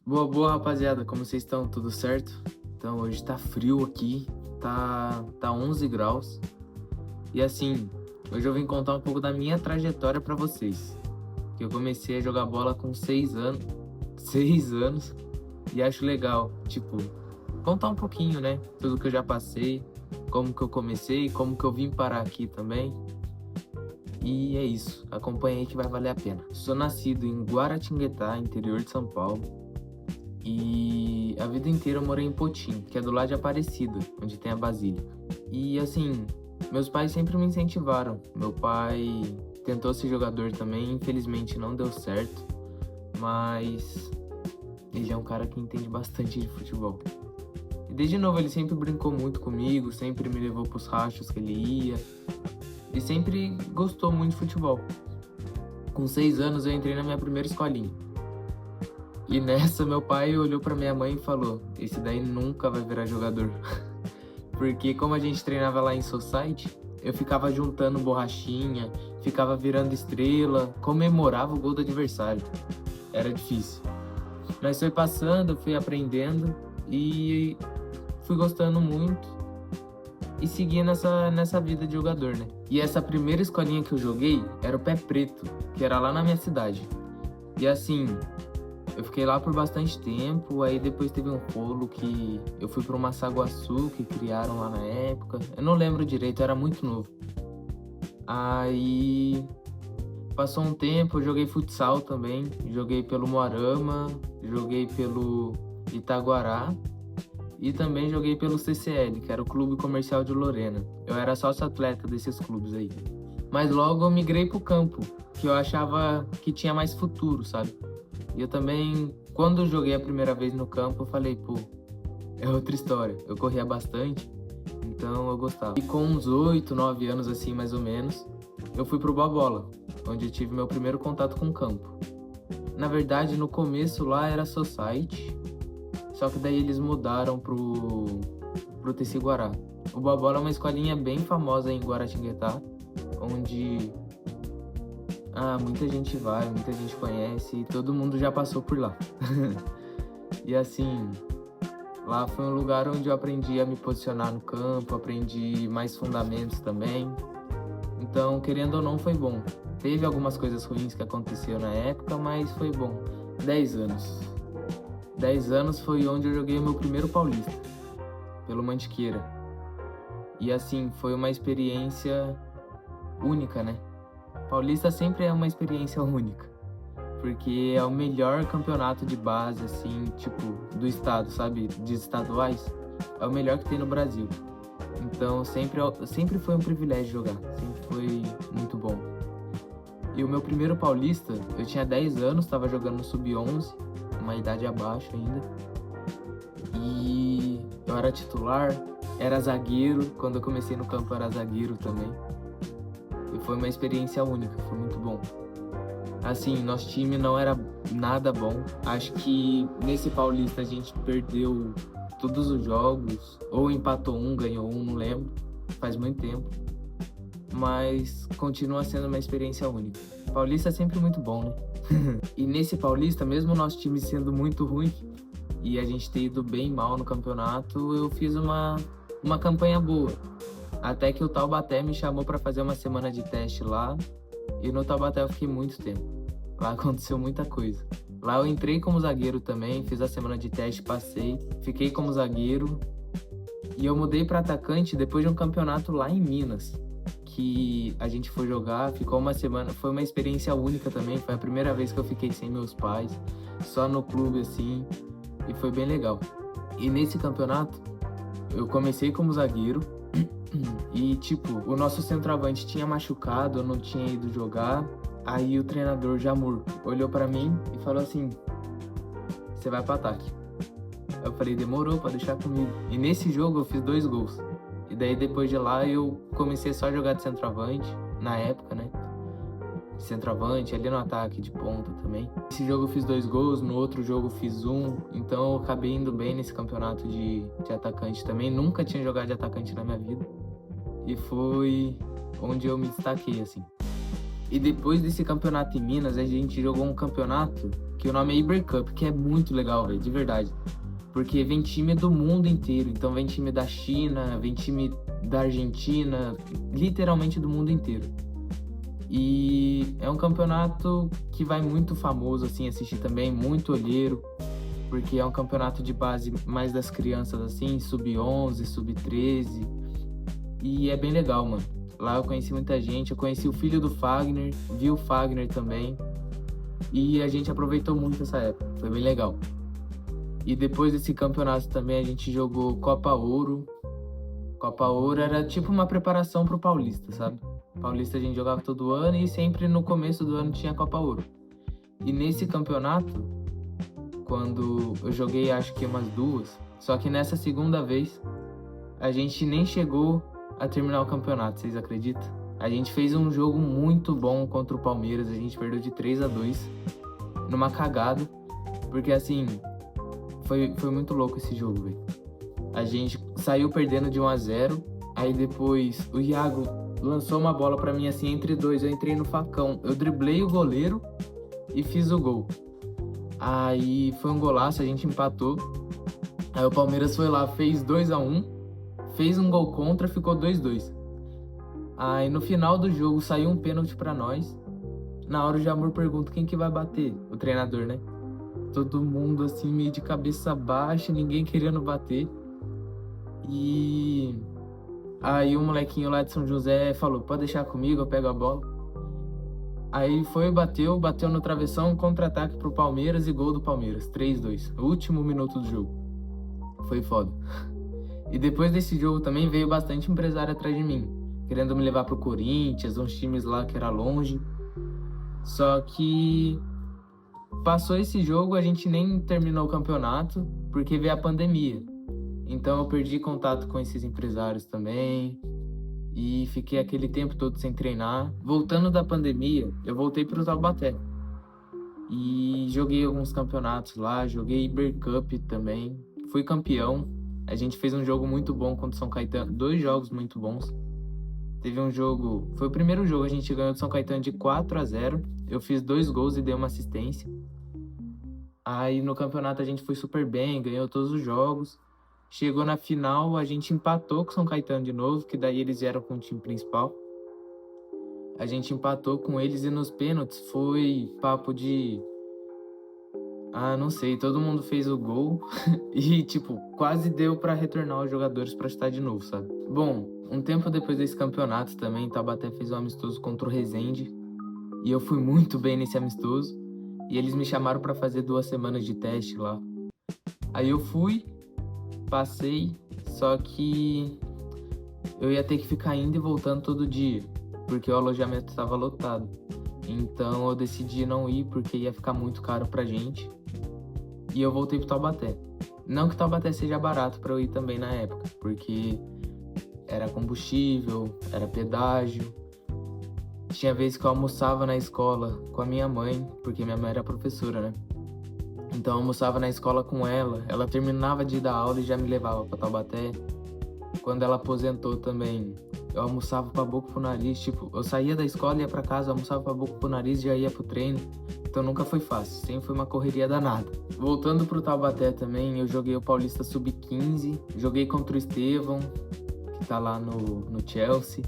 Boa, boa, rapaziada, como vocês estão? Tudo certo? Então, hoje tá frio aqui, tá 11 graus. E assim, hoje eu vim contar um pouco da minha trajetória pra vocês. Que eu comecei a jogar bola com 6 anos, 6 anos, e acho legal, tipo, contar um pouquinho, né? Tudo que eu já passei, como que eu comecei, como que eu vim parar aqui também. E é isso, acompanha aí que vai valer a pena. Sou nascido em Guaratinguetá, interior de São Paulo. E a vida inteira eu morei em Potim, que é do lado de Aparecida, onde tem a Basílica. E assim, meus pais sempre me incentivaram. Meu pai tentou ser jogador também, infelizmente não deu certo, mas ele é um cara que entende bastante de futebol. E desde novo ele sempre brincou muito comigo, sempre me levou pros rachos que ele ia, e sempre gostou muito de futebol. Com 6 anos eu entrei na minha primeira escolinha. E nessa, meu pai olhou pra minha mãe e falou: esse daí nunca vai virar jogador. Porque como a gente treinava lá em Society, eu ficava juntando borrachinha, ficava virando estrela, comemorava o gol do adversário. Era difícil. Mas foi passando, fui aprendendo e fui gostando muito e segui nessa vida de jogador, né? E essa primeira escolinha que eu joguei era o Pé Preto, que era lá na minha cidade. E assim, eu fiquei lá por bastante tempo, aí depois teve um rolo que eu fui pro Massaguaçu, que criaram lá na época. Eu não lembro direito, eu era muito novo. Aí passou um tempo, eu joguei futsal também. Joguei pelo Moarama, joguei pelo Itaguará e também joguei pelo CCL, que era o Clube Comercial de Lorena. Eu era sócio atleta desses clubes aí. Mas logo eu migrei pro campo, que eu achava que tinha mais futuro, sabe? E eu também, quando eu joguei a primeira vez no campo, eu falei, pô, é outra história. Eu corria bastante, então eu gostava. E com uns 8, 9 anos assim, mais ou menos, eu fui pro Babola, onde eu tive meu primeiro contato com o campo. Na verdade, no começo lá era Society, só que daí eles mudaram pro Teci-Guará. O Babola é uma escolinha bem famosa em Guaratinguetá, onde muita gente vai, muita gente conhece e todo mundo já passou por lá. E assim, lá foi um lugar onde eu aprendi a me posicionar no campo, aprendi mais fundamentos também. Então, querendo ou não, foi bom. Teve algumas coisas ruins que aconteceram na época, mas foi bom. 10 anos. 10 anos foi onde eu joguei o meu primeiro paulista, pelo Mantiqueira. E assim, foi uma experiência única, né? Paulista sempre é uma experiência única, porque é o melhor campeonato de base, assim, tipo, do estado, sabe? De estaduais. É o melhor que tem no Brasil. Então, sempre foi um privilégio jogar, sempre foi muito bom. E o meu primeiro paulista, eu tinha 10 anos, estava jogando no Sub-11, uma idade abaixo ainda. E eu era titular, era zagueiro, quando eu comecei no campo eu era zagueiro também. E foi uma experiência única, foi muito bom. Assim, nosso time não era nada bom. Acho que nesse Paulista a gente perdeu todos os jogos, ou empatou um, ganhou um, não lembro. Faz muito tempo. Mas continua sendo uma experiência única. Paulista é sempre muito bom, né? E nesse Paulista, mesmo o nosso time sendo muito ruim e a gente ter ido bem mal no campeonato, eu fiz uma campanha boa. Até que o Taubaté me chamou para fazer uma semana de teste lá, e no Taubaté eu fiquei muito tempo. Lá aconteceu muita coisa. Lá eu entrei como zagueiro também, fiz a semana de teste, passei, fiquei como zagueiro, e eu mudei para atacante depois de um campeonato lá em Minas, que a gente foi jogar, ficou uma semana, foi uma experiência única também, foi a primeira vez que eu fiquei sem meus pais, só no clube assim, e foi bem legal. E nesse campeonato, eu comecei como zagueiro, e tipo, o nosso centroavante tinha machucado, eu não tinha ido jogar. Aí o treinador Jamur olhou pra mim e falou assim: você vai pro ataque. Eu falei: demorou, pode deixar comigo. E nesse jogo eu fiz 2 gols. E daí depois de lá eu comecei só a jogar de centroavante, na época, né? De centroavante, ali no ataque, de ponta também. Nesse jogo eu fiz 2 gols, no outro jogo eu fiz 1. Então eu acabei indo bem nesse campeonato de atacante também. Nunca tinha jogado de atacante na minha vida. E foi onde eu me destaquei, assim. E depois desse campeonato em Minas, a gente jogou um campeonato que que o nome é Iber Cup, que é muito legal, velho, de verdade. Porque vem time do mundo inteiro, então vem time da China, vem time da Argentina, literalmente do mundo inteiro. E é um campeonato que vai muito famoso, assim, assistir também, muito olheiro, porque é um campeonato de base mais das crianças, assim, sub-11, sub-13, e é bem legal, mano. Lá eu conheci muita gente, eu conheci o filho do Fagner, vi o Fagner também, e a gente aproveitou muito essa época, foi bem legal. E depois desse campeonato também a gente jogou Copa Ouro. Copa Ouro era tipo uma preparação pro Paulista, sabe? Paulista a gente jogava todo ano e sempre no começo do ano tinha Copa Ouro. E nesse campeonato, quando eu joguei acho que umas 2, só que nessa segunda vez a gente nem chegou a terminar o campeonato, vocês acreditam? A gente fez um jogo muito bom contra o Palmeiras, a gente perdeu de 3-2 numa cagada, porque assim, foi muito louco esse jogo, velho. A gente saiu perdendo de 1-0, aí depois o Iago lançou uma bola pra mim assim entre dois, eu entrei no facão, eu driblei o goleiro e fiz o gol. Aí foi um golaço, a gente empatou. Aí o Palmeiras foi lá, fez 2-1, fez um gol contra, ficou 2-2. Aí no final do jogo saiu um pênalti pra nós. Na hora o Jamur pergunta quem que vai bater, o treinador, né? Todo mundo assim meio de cabeça baixa, ninguém querendo bater. E aí o molequinho lá de São José falou, pode deixar comigo, eu pego a bola. Aí foi, bateu no travessão, contra-ataque pro Palmeiras e gol do Palmeiras, 3-2, último minuto do jogo. Foi foda. E depois desse jogo também veio bastante empresário atrás de mim, querendo me levar pro Corinthians, uns times lá que era longe. Só que passou esse jogo, a gente nem terminou o campeonato, porque veio a pandemia. Então eu perdi contato com esses empresários também e fiquei aquele tempo todo sem treinar. Voltando da pandemia, eu voltei para o Taubaté e joguei alguns campeonatos lá, joguei Iber Cup também, fui campeão. A gente fez um jogo muito bom contra o São Caetano, 2 jogos muito bons. Teve um jogo, foi o primeiro jogo, a gente ganhou do São Caetano de 4-0, eu fiz 2 gols e dei uma assistência. Aí no campeonato a gente foi super bem, ganhou todos os jogos. Chegou na final, a gente empatou com o São Caetano de novo, que daí eles vieram com o time principal. A gente empatou com eles e nos pênaltis foi papo de... não sei, todo mundo fez o gol e, tipo, quase deu pra retornar os jogadores pra chutar de novo, sabe? Bom, um tempo depois desse campeonato também, Taubaté fez um amistoso contra o Resende e eu fui muito bem nesse amistoso e eles me chamaram pra fazer 2 semanas de teste lá. Aí eu fui, passei, só que eu ia ter que ficar indo e voltando todo dia, porque o alojamento estava lotado. Então eu decidi não ir, porque ia ficar muito caro pra gente. E eu voltei pro Taubaté. Não que Taubaté seja barato pra eu ir também na época, porque era combustível, era pedágio. Tinha vezes que eu almoçava na escola com a minha mãe, porque minha mãe era professora, né? Então eu almoçava na escola com ela, ela terminava de dar aula e já me levava pra Taubaté. Quando ela aposentou também, eu almoçava pra boca pro nariz, tipo, eu saía da escola, ia pra casa, almoçava pra boca pro nariz e já ia pro treino. Então nunca foi fácil, sempre foi uma correria danada. Voltando pro Taubaté também, eu joguei o Paulista Sub-15, joguei contra o Estevão, que tá lá no Chelsea.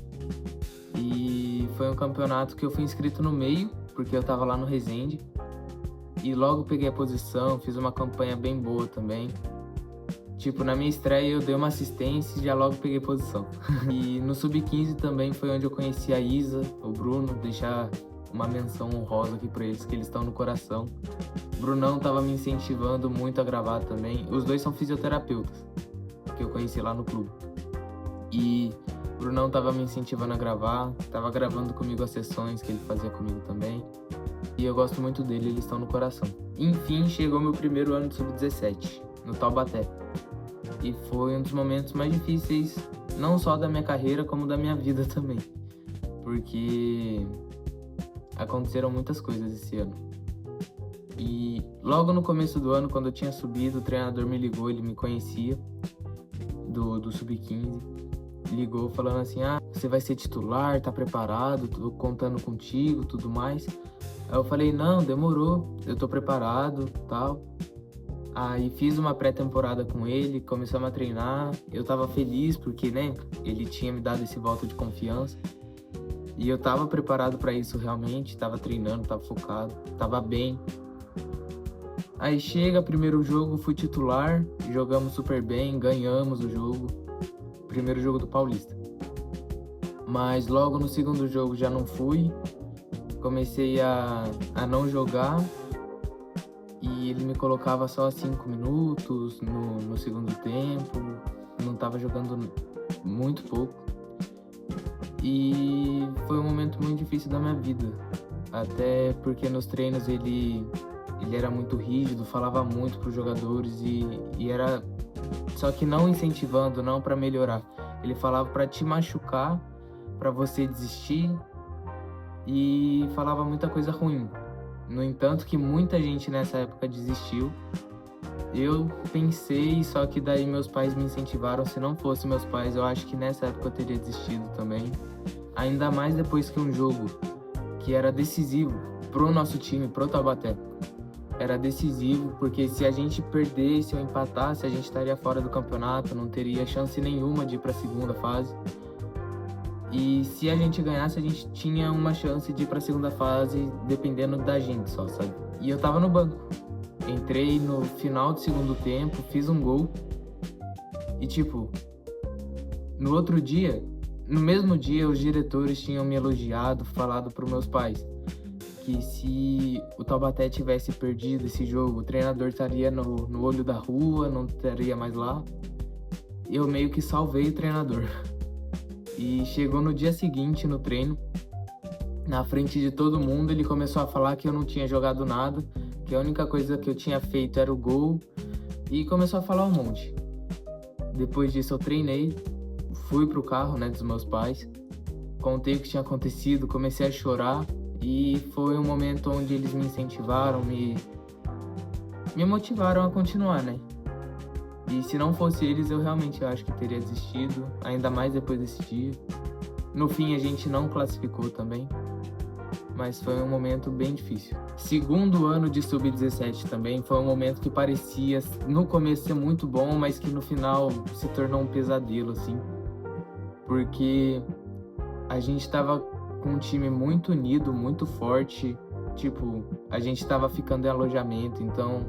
E foi um campeonato que eu fui inscrito no meio, porque eu tava lá no Resende. E logo peguei a posição, fiz uma campanha bem boa também. Tipo, na minha estreia eu dei uma assistência e já logo peguei posição. E no Sub-15 também foi onde eu conheci a Isa, o Bruno, deixar uma menção honrosa aqui pra eles, que eles estão no coração. O Brunão tava me incentivando muito a gravar também. Os dois são fisioterapeutas, que eu conheci lá no clube. E o Brunão tava me incentivando a gravar, tava gravando comigo as sessões que ele fazia comigo também. E eu gosto muito dele, eles estão no coração. Enfim, chegou meu primeiro ano de Sub-17, no Taubaté. E foi um dos momentos mais difíceis, não só da minha carreira, como da minha vida também. Porque aconteceram muitas coisas esse ano. E logo no começo do ano, quando eu tinha subido, o treinador me ligou, ele me conhecia, do Sub-15. Ligou falando assim, você vai ser titular, tá preparado, tô contando contigo, tudo mais. Aí eu falei, não, demorou, eu tô preparado, tal. Aí fiz uma pré-temporada com ele, começamos a treinar. Eu tava feliz porque, né, ele tinha me dado esse voto de confiança. E eu tava preparado pra isso realmente, tava treinando, tava focado, tava bem. Aí chega, primeiro jogo, fui titular, jogamos super bem, ganhamos o jogo. Primeiro jogo do Paulista. Mas logo no segundo jogo já não fui. Comecei a não jogar. E ele me colocava só 5 minutos no segundo tempo. Não tava jogando muito pouco. E foi um momento muito difícil da minha vida. Até porque nos treinos ele era muito rígido, falava muito pros jogadores e era... Só que não incentivando, não para melhorar. Ele falava para te machucar, para você desistir e falava muita coisa ruim. No entanto, que muita gente nessa época desistiu. Eu pensei, só que daí meus pais me incentivaram. Se não fosse meus pais, eu acho que nessa época eu teria desistido também. Ainda mais depois que um jogo que era decisivo pro nosso time, pro Taubaté. Era decisivo, porque se a gente perdesse ou empatasse, a gente estaria fora do campeonato, não teria chance nenhuma de ir para a segunda fase. E se a gente ganhasse, a gente tinha uma chance de ir para a segunda fase, dependendo da gente só, sabe? E eu tava no banco. Entrei no final do segundo tempo, fiz um gol. E tipo, no outro dia, no mesmo dia, os diretores tinham me elogiado, falado pros meus pais que se o Taubaté tivesse perdido esse jogo, o treinador estaria no olho da rua, não estaria mais lá. Eu meio que salvei o treinador. E chegou no dia seguinte no treino, na frente de todo mundo, ele começou a falar que eu não tinha jogado nada, que a única coisa que eu tinha feito era o gol, e começou a falar um monte. Depois disso eu treinei, fui pro carro, né, dos meus pais, contei o que tinha acontecido, comecei a chorar. E foi um momento onde eles me incentivaram, me motivaram a continuar, né? E se não fosse eles, eu realmente acho que teria desistido, ainda mais depois desse dia. No fim, a gente não classificou também, mas foi um momento bem difícil. Segundo ano de Sub-17 também, foi um momento que parecia, no começo, ser muito bom, mas que no final se tornou um pesadelo, assim. Porque a gente tava com um time muito unido, muito forte. Tipo, a gente tava ficando em alojamento, então,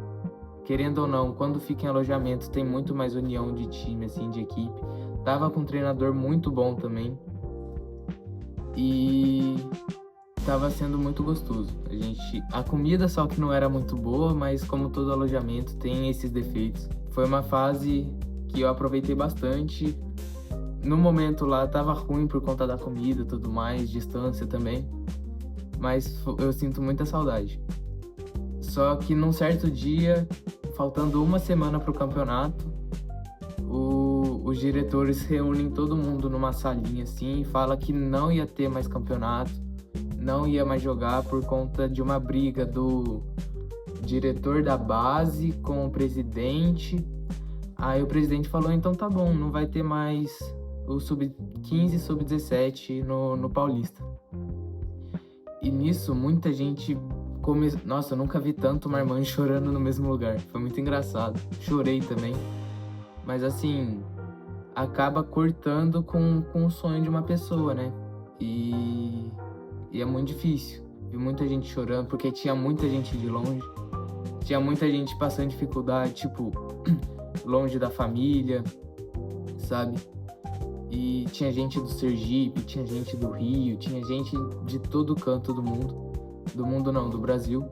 querendo ou não, quando fica em alojamento tem muito mais união de time, assim, de equipe. Tava com um treinador muito bom também. E tava sendo muito gostoso. A comida só que não era muito boa, mas como todo alojamento tem esses defeitos. Foi uma fase que eu aproveitei bastante. No momento lá tava ruim por conta da comida e tudo mais, distância também, mas eu sinto muita saudade. Só que num certo dia, faltando uma semana pro campeonato, os diretores reúnem todo mundo numa salinha assim e fala que não ia ter mais campeonato, não ia mais jogar por conta de uma briga do diretor da base com o presidente. Aí o presidente falou, então tá bom, não vai ter mais o Sub-15 e Sub-17 no Paulista. E nisso, muita gente... Nossa, eu nunca vi tanto marmanjo chorando no mesmo lugar. Foi muito engraçado. Chorei também. Mas assim, acaba cortando com o sonho de uma pessoa, né? E é muito difícil. Vi muita gente chorando, porque tinha muita gente de longe. Tinha muita gente passando dificuldade, tipo, longe da família, sabe? E tinha gente do Sergipe, tinha gente do Rio, tinha gente de todo canto do mundo. Do mundo não, do Brasil.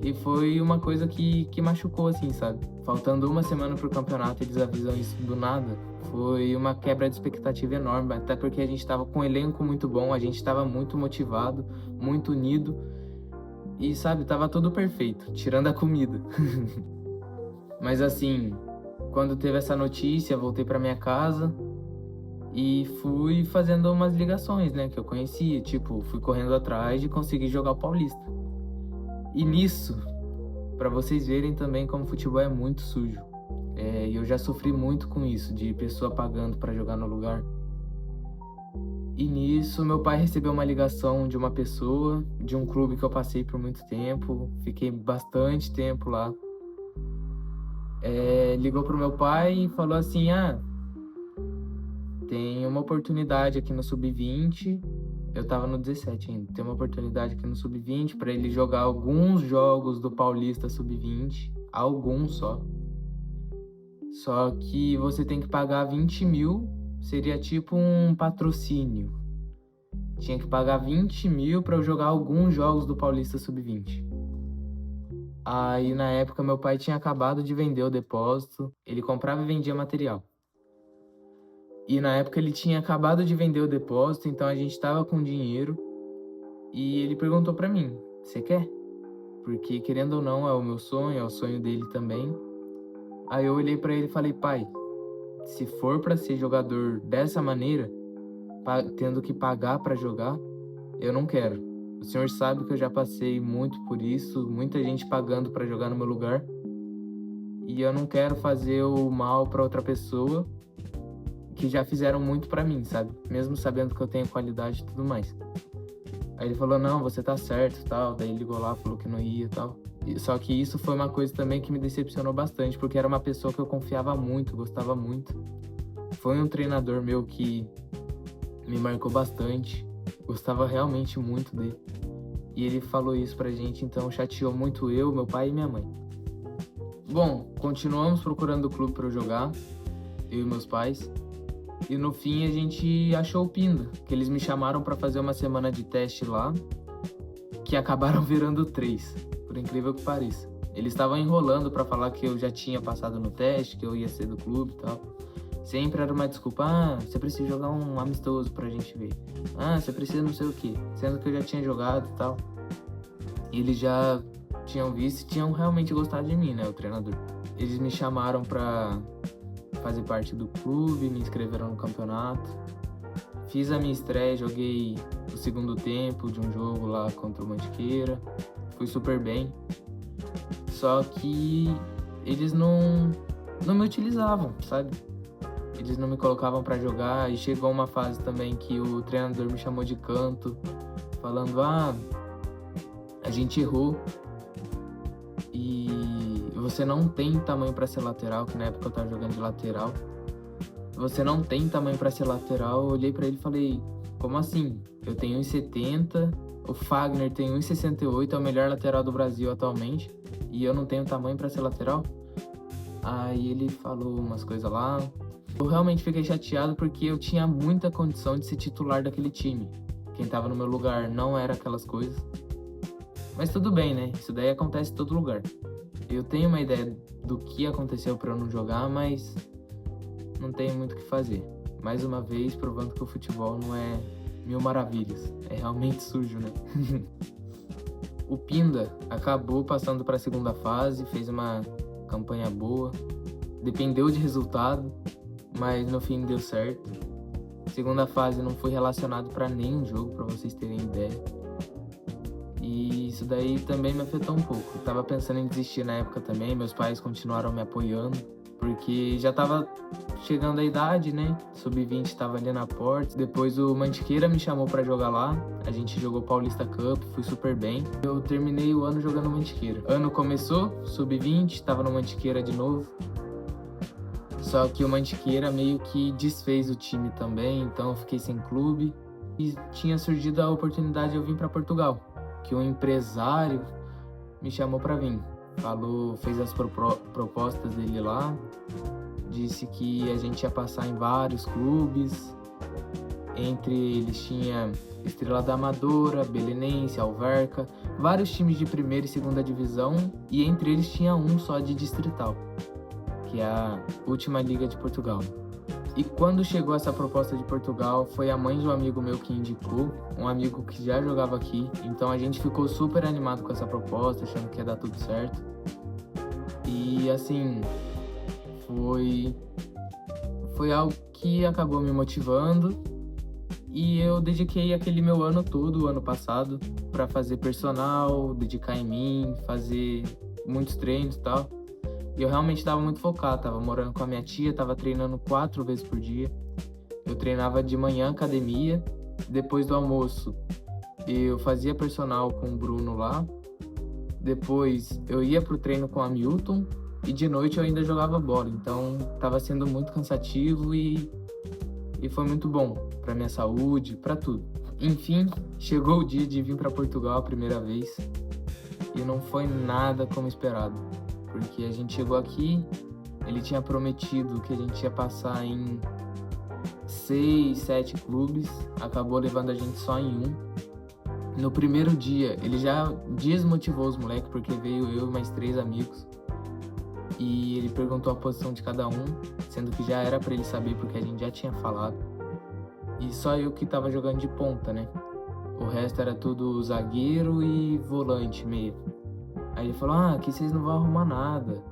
E foi uma coisa que machucou, assim, sabe? Faltando uma semana pro campeonato, eles avisam isso do nada. Foi uma quebra de expectativa enorme, até porque a gente tava com um elenco muito bom, a gente tava muito motivado, muito unido. E, sabe, tava tudo perfeito, tirando a comida. Mas, assim, quando teve essa notícia, voltei pra minha casa e fui fazendo umas ligações, né, que eu conhecia. Tipo, fui correndo atrás de conseguir jogar o Paulista. E nisso, pra vocês verem também como o futebol é muito sujo. E eu já sofri muito com isso, de pessoa pagando pra jogar no lugar. E nisso, meu pai recebeu uma ligação de uma pessoa, de um clube que eu passei por muito tempo, fiquei bastante tempo lá. Ligou pro meu pai e falou assim: tem uma oportunidade aqui no Sub-20. Eu tava no 17 ainda. Tem uma oportunidade aqui no Sub-20 para ele jogar alguns jogos do Paulista Sub-20, alguns só. Só que você tem que pagar 20 mil, seria tipo um patrocínio. Tinha que pagar 20 mil para eu jogar alguns jogos do Paulista Sub-20. Aí na época meu pai tinha acabado de vender o depósito, ele comprava e vendia material. E na época ele tinha acabado de vender o depósito, então a gente tava com dinheiro. E ele perguntou pra mim: você quer? Porque querendo ou não é o meu sonho, é o sonho dele também. Aí eu olhei pra ele e falei: pai, se for pra ser jogador dessa maneira, tendo que pagar pra jogar, eu não quero. O senhor sabe que eu já passei muito por isso, muita gente pagando pra jogar no meu lugar. E eu não quero fazer o mal pra outra pessoa que já fizeram muito pra mim, sabe? Mesmo sabendo que eu tenho qualidade e tudo mais. Aí ele falou: não, você tá certo, tal. Daí ele ligou lá, falou que não ia e tal. Só que isso foi uma coisa também que me decepcionou bastante, porque era uma pessoa que eu confiava muito, gostava muito. Foi um treinador meu que me marcou bastante, gostava realmente muito dele. E ele falou isso pra gente, então chateou muito eu, meu pai e minha mãe. Bom, continuamos procurando o clube pra eu jogar, eu e meus pais. E no fim a gente achou o Pinda, que eles me chamaram pra fazer uma semana de teste lá, que acabaram virando 3, por incrível que pareça. Eles estavam enrolando pra falar que eu já tinha passado no teste, que eu ia ser do clube e tal. Sempre era uma desculpa: você precisa jogar um amistoso pra gente ver. Você precisa não sei o quê, sendo que eu já tinha jogado e tal. E eles já tinham visto e tinham realmente gostado de mim, né, o treinador. Eles me chamaram pra fazer parte do clube, me inscreveram no campeonato. Fiz a minha estreia, joguei o segundo tempo de um jogo lá contra o Mantiqueira. Fui super bem. Só que eles não me utilizavam, sabe? Eles não me colocavam pra jogar. E chegou uma fase também que o treinador me chamou de canto, falando: a gente errou e você não tem tamanho pra ser lateral, que na época eu tava jogando de lateral. Você não tem tamanho pra ser lateral. Eu olhei pra ele e falei: como assim? Eu tenho 1,70, o Fagner tem 1,68, é o melhor lateral do Brasil atualmente, e eu não tenho tamanho pra ser lateral? Aí ele falou umas coisas lá. Eu realmente fiquei chateado porque eu tinha muita condição de ser titular daquele time. Quem tava no meu lugar não era aquelas coisas. Mas tudo bem, né? Isso daí acontece em todo lugar. Eu tenho uma ideia do que aconteceu pra eu não jogar, mas não tenho muito o que fazer. Mais uma vez, provando que o futebol não é mil maravilhas. É realmente sujo, né? O Pinda acabou passando para a segunda fase, fez uma campanha boa. Dependeu de resultado, mas no fim deu certo. Segunda fase não fui relacionado para nenhum jogo, para vocês terem ideia. E isso daí também me afetou um pouco. Eu tava pensando em desistir na época também, meus pais continuaram me apoiando, porque já tava chegando a idade, né? Sub-20 tava ali na porta. Depois o Mantiqueira me chamou pra jogar lá. A gente jogou Paulista Cup, fui super bem. Eu terminei o ano jogando Mantiqueira. Ano começou, Sub-20, tava no Mantiqueira de novo. Só que o Mantiqueira meio que desfez o time também, então eu fiquei sem clube. E tinha surgido a oportunidade de eu vir pra Portugal, que um empresário me chamou pra vir. Falou, fez as propostas dele lá, disse que a gente ia passar em vários clubes. Entre eles tinha Estrela da Amadora, Belenense, Alverca, vários times de primeira e segunda divisão, e entre eles tinha um só de distrital, que é a última liga de Portugal. E quando chegou essa proposta de Portugal, foi a mãe de um amigo meu que indicou, um amigo que já jogava aqui. Então a gente ficou super animado com essa proposta, achando que ia dar tudo certo. E assim, foi algo que acabou me motivando. E eu dediquei aquele meu ano todo, o ano passado, para fazer personal, dedicar em mim, fazer muitos treinos e tal. E eu realmente estava muito focado, tava morando com a minha tia, tava treinando 4 vezes por dia. Eu treinava de manhã academia, Depois do almoço, eu fazia personal com o Bruno lá. Depois eu ia pro treino com a Milton. E de noite eu ainda jogava bola. Então tava sendo muito cansativo e foi muito bom pra minha saúde, pra tudo. Enfim, chegou o dia de vir pra Portugal a primeira vez. E não foi nada como esperado. Porque a gente chegou aqui, ele tinha prometido que a gente ia passar em 6, 7 clubes. Acabou levando a gente só em um. No primeiro dia, ele já desmotivou os moleques, porque veio eu e mais 3 amigos. E ele perguntou a posição de cada um, sendo que já era pra ele saber, porque a gente já tinha falado. E só eu que tava jogando de ponta, né? O resto era tudo zagueiro e volante, meio. Aí ele falou, aqui vocês não vão arrumar nada.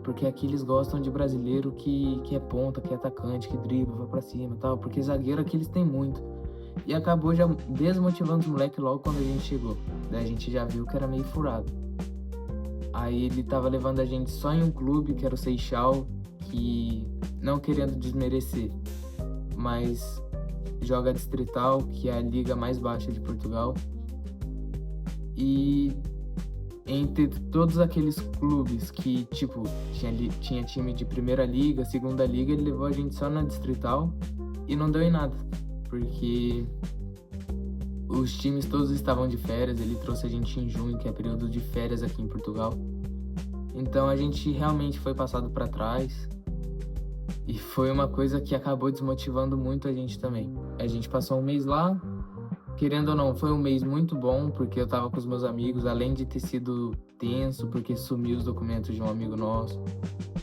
Porque aqui eles gostam de brasileiro que é ponta, que é atacante, que dribla, vai pra cima e tal. Porque zagueiro aqui eles têm muito. E acabou já desmotivando os moleques logo quando a gente chegou. Daí a gente já viu que era meio furado. Aí ele tava levando a gente só em um clube, que era o Seixal, que, não querendo desmerecer, mas joga Distrital, que é a liga mais baixa de Portugal. E entre todos aqueles clubes que, tipo, tinha time de primeira liga, segunda liga, ele levou a gente só na Distrital e não deu em nada. Porque os times todos estavam de férias, ele trouxe a gente em junho, que é período de férias aqui em Portugal. Então a gente realmente foi passado para trás e foi uma coisa que acabou desmotivando muito a gente também. A gente passou um mês lá, querendo ou não, foi um mês muito bom, porque eu tava com os meus amigos, além de ter sido tenso, porque sumiu os documentos de um amigo nosso.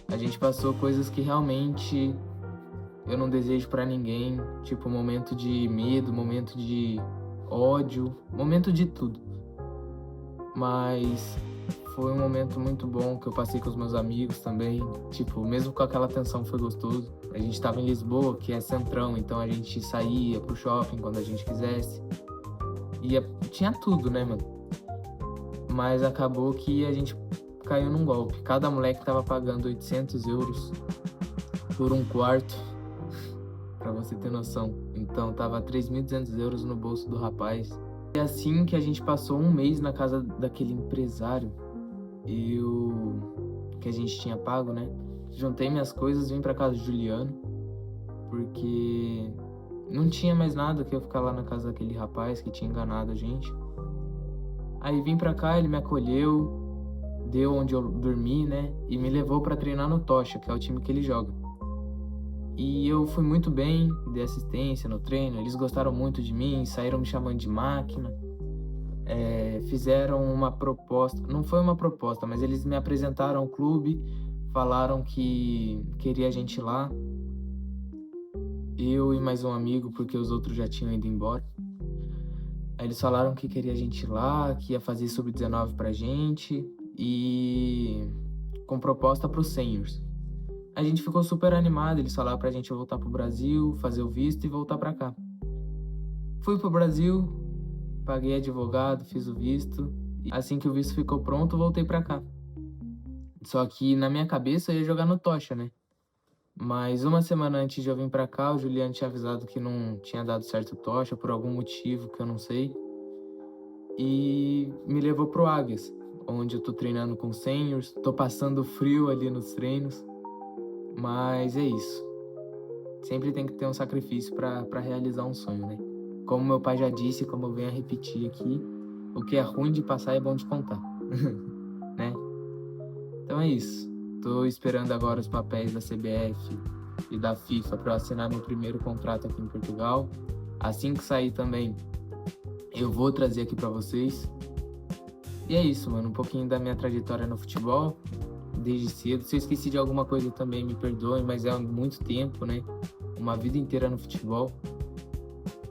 A gente passou coisas que realmente eu não desejo pra ninguém, tipo momento de medo, momento de ódio, momento de tudo. Mas foi um momento muito bom que eu passei com os meus amigos também, tipo, mesmo com aquela tensão foi gostoso. A gente tava em Lisboa, que é centrão, então a gente saía pro shopping quando a gente quisesse. Tinha tudo, né, mano? Mas acabou que a gente caiu num golpe. Cada moleque tava pagando 800 euros por um quarto, pra você ter noção. Então tava 3.200 euros no bolso do rapaz. E assim que a gente passou um mês na casa daquele empresário, que a gente tinha pago, né? Juntei minhas coisas, vim pra casa do Juliano, porque não tinha mais nada que eu ficar lá na casa daquele rapaz que tinha enganado a gente. Aí vim pra cá, ele me acolheu, deu onde eu dormi, né? E me levou pra treinar no Tocha, que é o time que ele joga. E eu fui muito bem, dei assistência no treino, eles gostaram muito de mim, saíram me chamando de máquina. Fizeram uma proposta, não foi uma proposta, mas eles me apresentaram ao clube, falaram que queria a gente lá. Eu e mais um amigo, porque os outros já tinham ido embora. Aí eles falaram que queria a gente lá, que ia fazer sub-19 pra gente e com proposta pros seniors. A gente ficou super animado, eles falaram pra gente voltar pro Brasil, fazer o visto e voltar pra cá. Fui pro Brasil, paguei advogado, fiz o visto. E assim que o visto ficou pronto, voltei pra cá. Só que na minha cabeça eu ia jogar no Tocha, né? Mas uma semana antes de eu vir pra cá, o Juliano tinha avisado que não tinha dado certo o Tocha, por algum motivo que eu não sei. E me levou pro Águias, onde eu tô treinando com seniors, tô passando frio ali nos treinos. Mas é isso. Sempre tem que ter um sacrifício pra realizar um sonho, né? Como meu pai já disse, como eu venho a repetir aqui, o que é ruim de passar é bom de contar, né? Então é isso. Tô esperando agora os papéis da CBF e da FIFA para eu assinar meu primeiro contrato aqui em Portugal. Assim que sair também, eu vou trazer aqui para vocês. E é isso, mano. Um pouquinho da minha trajetória no futebol, desde cedo. Se eu esqueci de alguma coisa também, me perdoem, mas é há muito tempo, né? Uma vida inteira no futebol.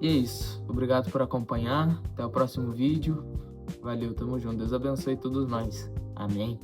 E é isso. Obrigado por acompanhar. Até o próximo vídeo. Valeu, tamo junto. Deus abençoe todos nós. Amém.